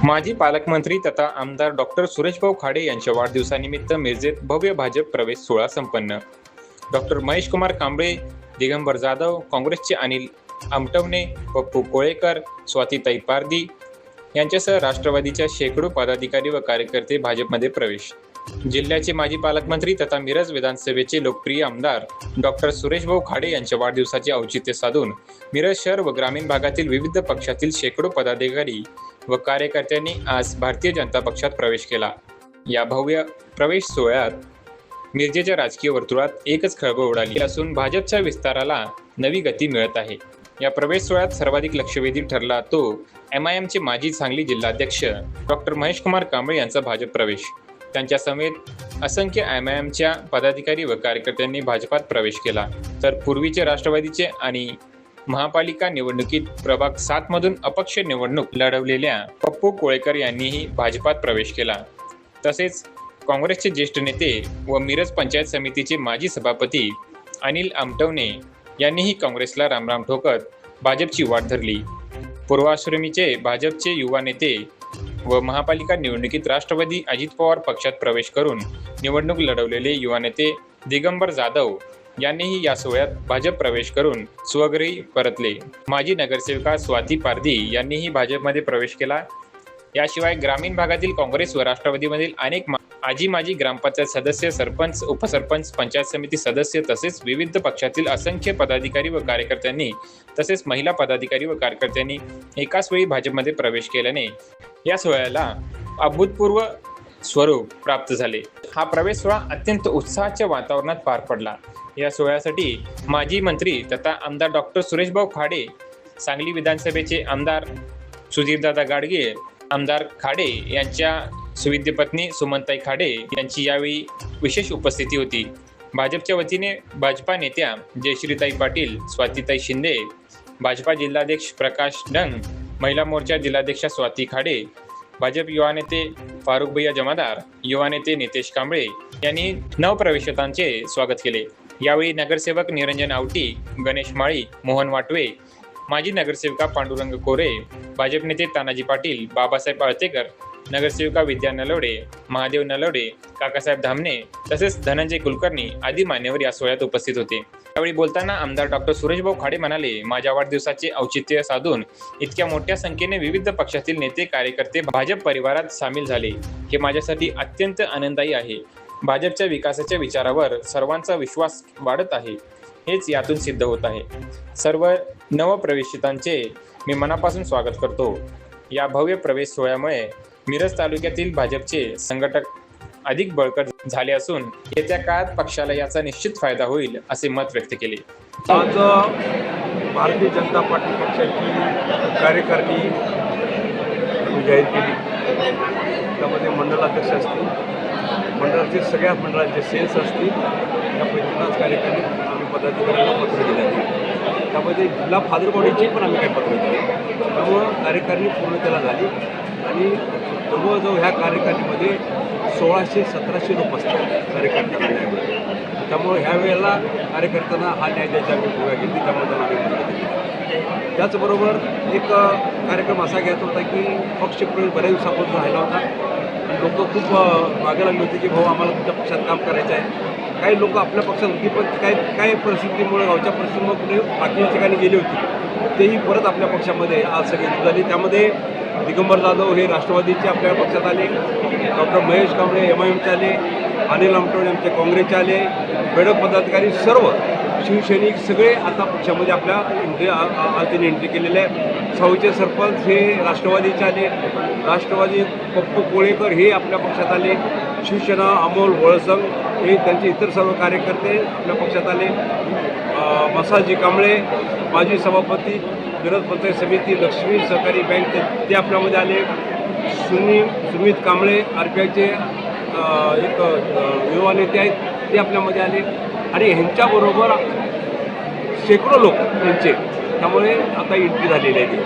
माजी पालकमंत्री तथा आमदार डॉक्टर सुरेशभाऊ खाडे यांच्या वाढदिवसानिमित्त मिरजेत भव्य भाजप प्रवेश सोहळा संपन्न. डॉक्टर महेश कुमार कांबळे, दिगंबर जाधव, काँग्रेसचे अनिल आमटवणे, पप्पू कोळेकर, स्वातीताई पारधी यांच्यासह राष्ट्रवादीच्या शेकडो पदाधिकारी व कार्यकर्ते भाजपमध्ये प्रवेश. जिल्ह्याचे माजी पालकमंत्री तथा मिरज विधानसभेचे लोकप्रिय आमदार डॉक्टर सुरेशभाऊ खाडे यांच्या वाढदिवसाचे औचित्य साधून मिरज शहर व ग्रामीण भागातील विविध पक्षातील शेकडो पदाधिकारी व कार्यकर्त्यांनी आज भारतीय जनता पक्षात प्रवेश केला. या भव्य प्रवेश सोहळ्यात मिरजेच्या राजकीय वर्तुळात एकच खळबळ उडाली असून भाजपच्या विस्ताराला नवी गती मिळत आहे. या प्रवेश सोहळ्यात सर्वाधिक लक्षवेधी ठरला तो MIMचे माजी सांगली जिल्हाध्यक्ष डॉक्टर महेश कुमार कांबळे यांचा भाजप प्रवेश. त्यांच्या समेत असंख्य MIMच्या पदाधिकारी व कार्यकर्त्यांनी भाजपात प्रवेश केला. तर पूर्वीचे राष्ट्रवादीचे आणि महापालिका निवडणुकीत प्रभाग 7 मधून अपक्ष निवडणूक लढवलेल्या पप्पू कोळेकर यांनीही भाजपात प्रवेश केला. तसेच काँग्रेसचे ज्येष्ठ नेते व मिरज पंचायत समितीचे माजी सभापती अनिल आमटवणे यांनीही काँग्रेसला रामराम ठोकत भाजपची वाट धरली. पूर्वाश्रमीचे भाजपचे युवा नेते व महापालिका निवडणुकीत राष्ट्रवादी अजित पवार पक्षात प्रवेश करून निवडणूक लढवलेले युवा नेते दिगंबर जाधव यांनीही या सोहळ्यात भाजप प्रवेश करून स्वगृही परतले. माजी नगरसेविका स्वाती पारधी यांनीही भाजपमध्ये प्रवेश केला. याशिवाय ग्रामीण भागातील काँग्रेस व राष्ट्रवादीमधील अनेक माजी ग्रामपंचायत सदस्य, सरपंच, उपसरपंच, पंचायत समिती सदस्य तसेच विविध पक्षातील असंख्य पदाधिकारी व कार्यकर्त्यांनी तसेच महिला पदाधिकारी व कार्यकर्त्यांनी एकाच वेळी भाजपमध्ये प्रवेश केल्याने या सोहळ्याला अभूतपूर्व स्वरूप प्राप्त झाले. हा प्रवेश सोहळा अत्यंत उत्साहाच्या वातावरणात पार पडला. या सोहळ्यासाठी माजी मंत्री तथा आमदार डॉक्टर सुरेशभाऊ खाडे, सांगली विधानसभेचे आमदार सुधीरदादा गाडगे, आमदार खाडे यांच्या सुविद्य पत्नी सुमनताई खाडे यांची यावेळी विशेष उपस्थिती होती. भाजपच्या वतीने भाजपा नेत्या जयश्रीताई पाटील, स्वातीताई शिंदे, भाजपा जिल्हाध्यक्ष प्रकाश डंग, महिला मोर्चा जिल्हाध्यक्षा स्वाती खाडे, भाजप युवा नेते फारुख भैया जमादार, युवा नेते नितेश कांबळे यांनी नवप्रवेशितांचे स्वागत केले. यावेळी नगरसेवक निरंजन आवटी, गणेश माळी, मोहन वाटवे, माजी नगरसेविका पांडुरंग कोरे, भाजप नेते तानाजी पाटील, बाबासाहेब आळतेकर, नगरसेविका विद्या नलवडे, महादेव नलवडे, काकासाहेब धामणे तसेच धनंजय कुलकर्णी आदी मान्यवर या सोहळ्यात उपस्थित होते. यावेळी बोलताना आमदार डॉक्टर सुरेशभाऊ खाडे म्हणाले, माझ्या वाढदिवसाचे औचित्य साधून इतक्या मोठ्या संख्येने विविध पक्षातील नेते कार्यकर्ते भाजप परिवारात सामील झाले हे माझ्यासाठी अत्यंत आनंददायी आहे. भाजपच्या विकासाच्या विचारावर सर्वांचा विश्वास वाढत आहे, हेच यातून सिद्ध होत आहे. सर्व नवप्रवेशितांचे मी मनापासून स्वागत करतो. या भव्य प्रवेश सोहळ्यामुळे मिरज तालुक्यातील भाजपचे संघटक अधिक बळकट झाले असून येत्या काळात पक्षाला याचा निश्चित फायदा होईल असे मत व्यक्त केले. आज भारतीय जनता पार्टी पक्षाची कार्यकारिणी जाहीर केली. त्यामध्ये मंडलाध्यक्ष असतील, मंडळातील सगळ्या मंडळाचे सेल्स असतील, यापैकीच कार्यकारिणी आम्ही पदाधिकाऱ्यांना पत्र दिले आहे. त्यामध्ये जिल्हा फादर बॉडीची पण आम्ही काही पत्र दिले. त्यामुळं कार्यकारिणी पूर्णतेला झाली आणि जवळजवळ ह्या कार्यकारिणीमध्ये 1600-1700 लोक असतात कार्यकर्ते. त्यामुळे ह्या वेळेला कार्यकर्त्यांना हा न्याय द्यायचा आम्ही भूमिका घेतली. त्यामुळे त्यांना आम्ही मदत केली. त्याचबरोबर एक कार्यक्रम असा घ्यायचा होता की पक्षप्रवेश बऱ्याच दिवसापासून राहिला होता आणि लोक खूप मागे लागले होते की भाऊ आम्हाला तुमच्या पक्षात काम करायचं आहे. काही लोक आपल्या पक्षात होती पण काही परिस्थितीमुळे गावच्या परिस्थितीमुळे कुठे बाकीच्या ठिकाणी गेली होती, तेही परत आपल्या पक्षामध्ये आज सगळी झाली. त्यामध्ये दिगंबर जाधव हे राष्ट्रवादीचे आपल्या पक्षात आले, डॉक्टर महेश कांबळे MIMचे आले, अनिल आमटवणे आमचे काँग्रेसचे आले, बेडक पदाधिकारी सर्व शिवसैनिक सगळे आता पक्षामध्ये आपल्या त्यांनी एंट्री केलेले आहे. साऊचे सरपंच हे राष्ट्रवादीचे आले, राष्ट्रवादी पप्पू कोळेकर हे आपल्या पक्षात आले, शिवसेना अमोल वळसंग हे त्यांचे इतर सर्व कार्यकर्ते आपल्या पक्षात आले, मसाजी कांबळे माजी सभापती मिरज पंचायत समिती, लक्ष्मी सहकारी बँक ते आपल्यामध्ये आले, सुमित कांबळे RPIचे एक युवा नेते आहेत ते आपल्यामध्ये आले आणि ह्यांच्याबरोबर शेकडो लोक त्यांचे त्यामुळे आता एंट्री झालेली आहे.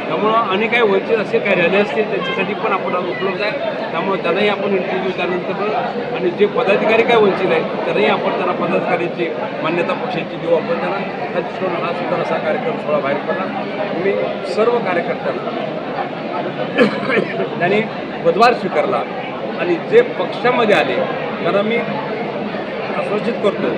त्यामुळं आणि काही वंचित असे काही राहिले असतील त्यांच्यासाठी पण आपण आज उपलब्ध आहे. त्यामुळे त्यांनाही आपण एंट्री देऊ. त्यानंतर आणि जे पदाधिकारी काय वंचित आहेत त्यांनाही आपण त्यांना पदाधिकाऱ्यांची मान्यता पक्षाची देऊ. आपण त्यांना त्या दृष्टीने हा सुद्धा असा कार्यक्रम सोहळा बाहेर पडला. मी सर्व कार्यकर्त्यांना त्यांनी पदभार स्वीकारला आणि जे पक्षामध्ये आले त्यांना मी आश्वासित करतो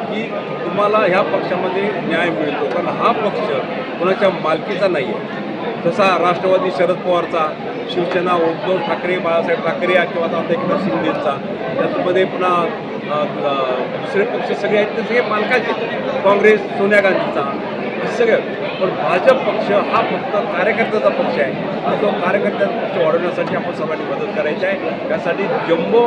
की तुम्हाला ह्या पक्षामध्ये न्याय मिळतो, कारण हा पक्ष कोणाच्या मालकीचा नाही आहे. जसा राष्ट्रवादी शरद पवारचा, शिवसेना उद्धव ठाकरे, बाळासाहेब ठाकरे किंवा आता एकनाथ शिंदेचा, त्यामध्ये पुन्हा दुसरे पक्ष सगळे आहेत ते सगळे मालकाचे, काँग्रेस सोनिया गांधीचा, हे सगळं. पण भाजप पक्ष हा फक्त कार्यकर्त्याचा पक्ष आहे आणि तो कार्यकर्त्याचा पक्ष वाढवण्यासाठी आपण सर्वांनी मदत करायची आहे. त्यासाठी जम्बो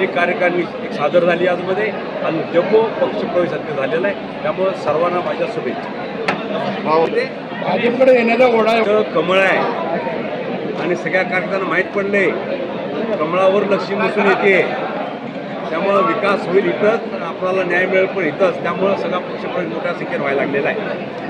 एक कार्यकारिणी एक सादर झाली आजमध्ये आणि जम्बो पक्षप्रवेश सध्या झालेला आहे. त्यामुळं सर्वांना माझ्या शुभेच्छा. भाजपकडे येण्याचा ओढा कमळ आहे आणि सगळ्या कार्यकर्त्यांना माहीत पडले कमळावर लक्ष्मी बसून येते, त्यामुळं विकास होईल इथंच, आपल्याला न्याय मिळेल पण इथंच. त्यामुळं सगळा पक्षप्रवेश मोठ्या संख्येने व्हायला लागलेला आहे.